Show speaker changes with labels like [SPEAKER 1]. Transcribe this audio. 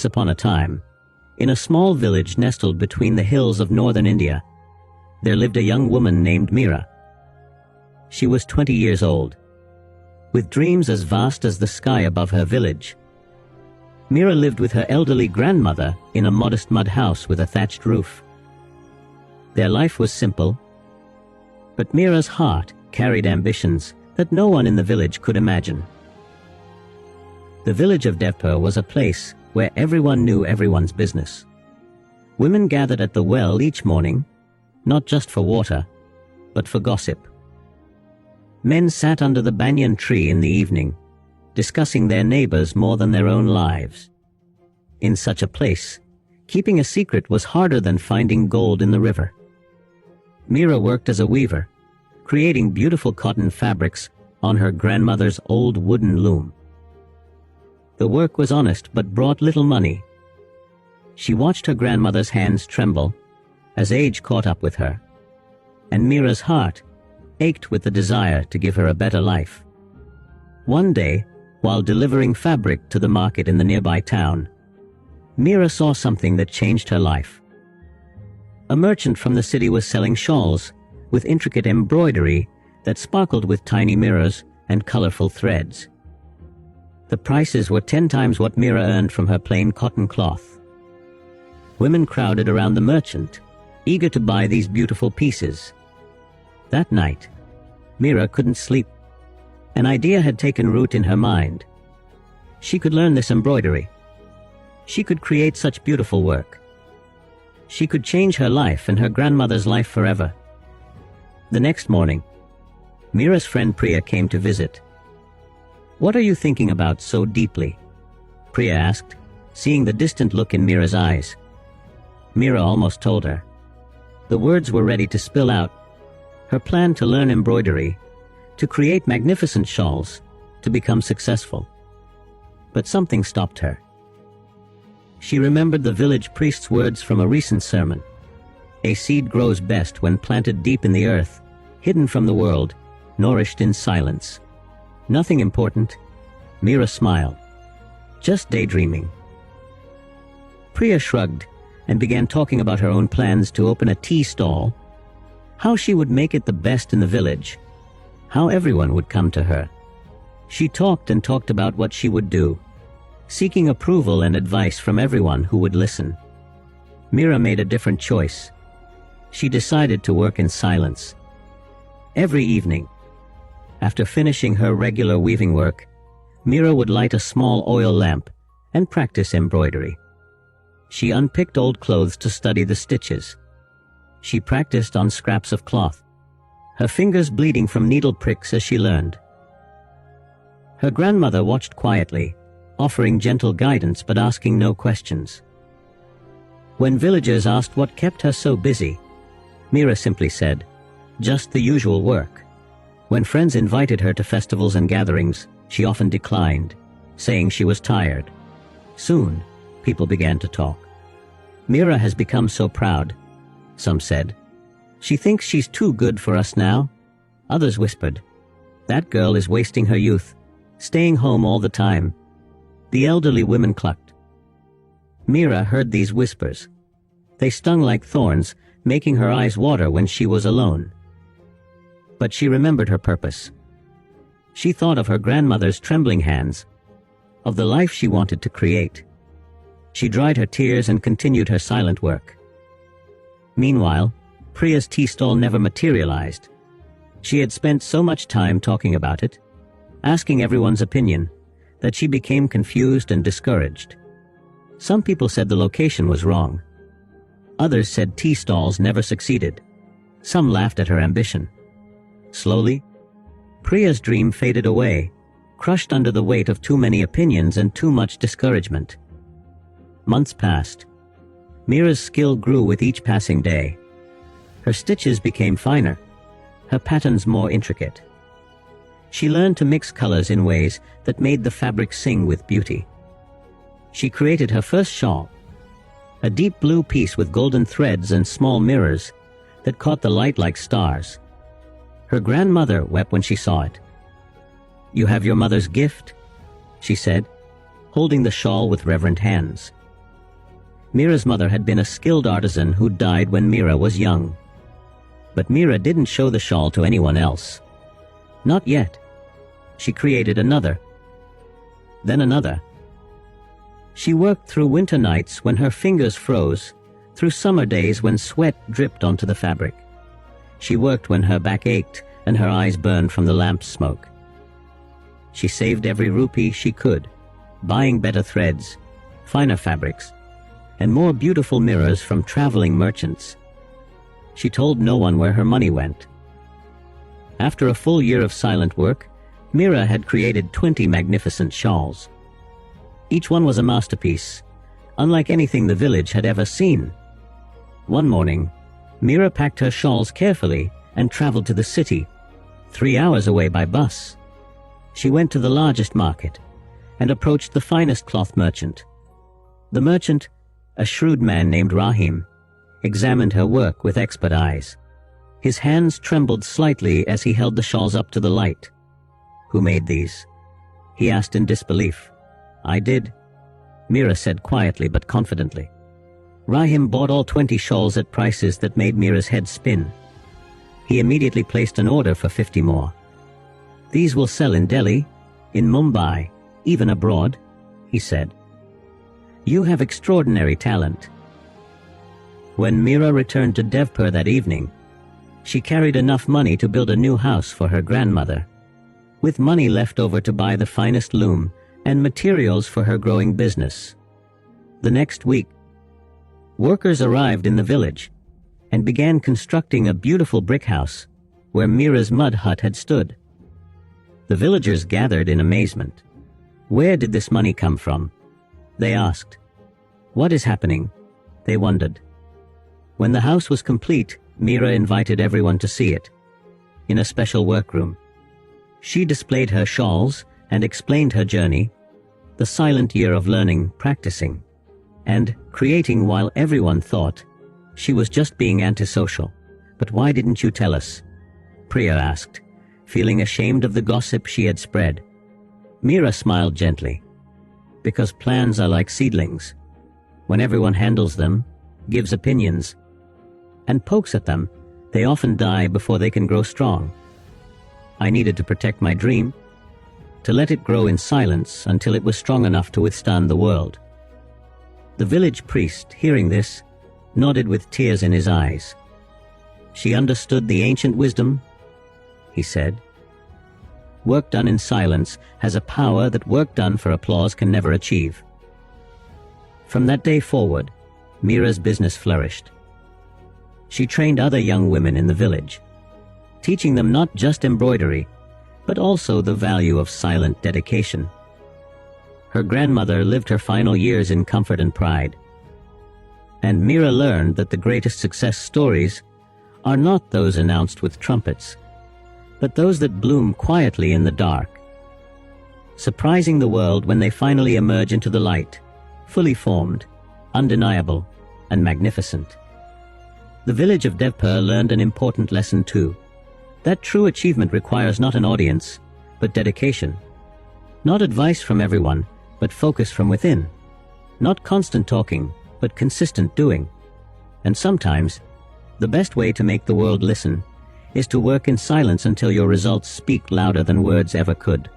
[SPEAKER 1] upon a time, in a small village nestled between the hills of northern India, there lived a young woman named Meera. She was 20 years old, with dreams as vast as the sky above her village. Meera lived with her elderly grandmother in a modest mud house with a thatched roof. Their life was simple, but Meera's heart carried ambitions that no one in the village could imagine. The village of Devpur was a place where everyone knew everyone's business. Women gathered at the well each morning, not just for water, but for gossip. Men sat under the banyan tree in the evening, discussing their neighbors more than their own lives. In such a place, keeping a secret was harder than finding gold in the river. Meera worked as a weaver, creating beautiful cotton fabrics on her grandmother's old wooden loom. The work was honest but brought little money. She watched her grandmother's hands tremble as age caught up with her, and Meera's heart ached with the desire to give her a better life. One day, while delivering fabric to the market in the nearby town, Meera saw something that changed her life. A merchant from the city was selling shawls with intricate embroidery that sparkled with tiny mirrors and colorful threads. The prices were 10 times what Meera earned from her plain cotton cloth. Women crowded around the merchant, eager to buy these beautiful pieces. That night, Meera couldn't sleep. An idea had taken root in her mind. She could learn this embroidery. She could create such beautiful work. She could change her life and her grandmother's life forever. The next morning, Meera's friend Priya came to visit. "What are you thinking about so deeply?" Priya asked, seeing the distant look in Meera's eyes. Meera almost told her. The words were ready to spill out. Her plan to learn embroidery, to create magnificent shawls, to become successful. But something stopped her. She remembered the village priest's words from a recent sermon. A seed grows best when planted deep in the earth, hidden from the world, nourished in silence. Nothing important. Meera smiled. Just daydreaming. Priya shrugged and began talking about her own plans to open a tea stall, how she would make it the best in the village, how everyone would come to her. She talked and talked about what she would do, seeking approval and advice from everyone who would listen. Meera made a different choice. She decided to work in silence. Every evening, after finishing her regular weaving work, Meera would light a small oil lamp and practice embroidery. She unpicked old clothes to study the stitches. She practiced on scraps of cloth, her fingers bleeding from needle pricks as she learned. Her grandmother watched quietly, offering gentle guidance but asking no questions. When villagers asked what kept her so busy, Meera simply said, "Just the usual work." When friends invited her to festivals and gatherings, she often declined, saying she was tired. Soon, people began to talk. "Meera has become so proud," some said. "She thinks she's too good for us now." Others whispered, "That girl is wasting her youth, staying home all the time." The elderly women clucked. Meera heard these whispers. They stung like thorns, making her eyes water when she was alone. But she remembered her purpose. She thought of her grandmother's trembling hands, of the life she wanted to create. She dried her tears and continued her silent work. Meanwhile, Priya's tea stall never materialized. She had spent so much time talking about it, asking everyone's opinion, that she became confused and discouraged. Some people said the location was wrong. Others said tea stalls never succeeded. Some laughed at her ambition. Slowly, Priya's dream faded away, crushed under the weight of too many opinions and too much discouragement. Months passed. Meera's skill grew with each passing day. Her stitches became finer, her patterns more intricate. She learned to mix colors in ways that made the fabric sing with beauty. She created her first shawl, a deep blue piece with golden threads and small mirrors that caught the light like stars. Her grandmother wept when she saw it. "You have your mother's gift," she said, holding the shawl with reverent hands. Mira's mother had been a skilled artisan who died when Mira was young. But Mira didn't show the shawl to anyone else. Not yet. She created another. Then another. She worked through winter nights when her fingers froze, through summer days when sweat dripped onto the fabric. She worked when her back ached and her eyes burned from the lamp's smoke. She saved every rupee she could, buying better threads, finer fabrics, and more beautiful mirrors from traveling merchants. She told no one where her money went. After a full year of silent work, Mira had created 20 magnificent shawls. Each one was a masterpiece, unlike anything the village had ever seen. One morning, Mira packed her shawls carefully and traveled to the city, 3 hours away by bus. She went to the largest market and approached the finest cloth merchant. The merchant, a shrewd man named Rahim, examined her work with expert eyes. His hands trembled slightly as he held the shawls up to the light. "Who made these?" he asked in disbelief. "I did," Mira said quietly but confidently. Rahim bought all 20 shawls at prices that made Mira's head spin. He immediately placed an order for 50 more. "These will sell in Delhi, in Mumbai, even abroad," he said. "You have extraordinary talent." When Mira returned to Devpur that evening, she carried enough money to build a new house for her grandmother, with money left over to buy the finest loom and materials for her growing business. The next week, workers arrived in the village and began constructing a beautiful brick house where Mira's mud hut had stood. The villagers gathered in amazement. Where did this money come from? They asked. What is happening? They wondered. When the house was complete, Mira invited everyone to see it, in a special workroom. She displayed her shawls and explained her journey, the silent year of learning, practicing, and creating while everyone thought she was just being antisocial. "But why didn't you tell us?" Priya asked, feeling ashamed of the gossip she had spread. Mira smiled gently. "Because plans are like seedlings. When everyone handles them, gives opinions, and pokes at them, they often die before they can grow strong. I needed to protect my dream, to let it grow in silence until it was strong enough to withstand the world." The village priest, hearing this, nodded with tears in his eyes. "She understood the ancient wisdom," he said. "Work done in silence has a power that work done for applause can never achieve." From that day forward, Mira's business flourished. She trained other young women in the village, teaching them not just embroidery, but also the value of silent dedication. Her grandmother lived her final years in comfort and pride. And Mira learned that the greatest success stories are not those announced with trumpets, but those that bloom quietly in the dark, surprising the world when they finally emerge into the light, fully formed, undeniable, and magnificent. The village of Devpur learned an important lesson too, that true achievement requires not an audience, but dedication. Not advice from everyone, but focus from within. Not constant talking, but consistent doing. And sometimes, the best way to make the world listen is to work in silence until your results speak louder than words ever could.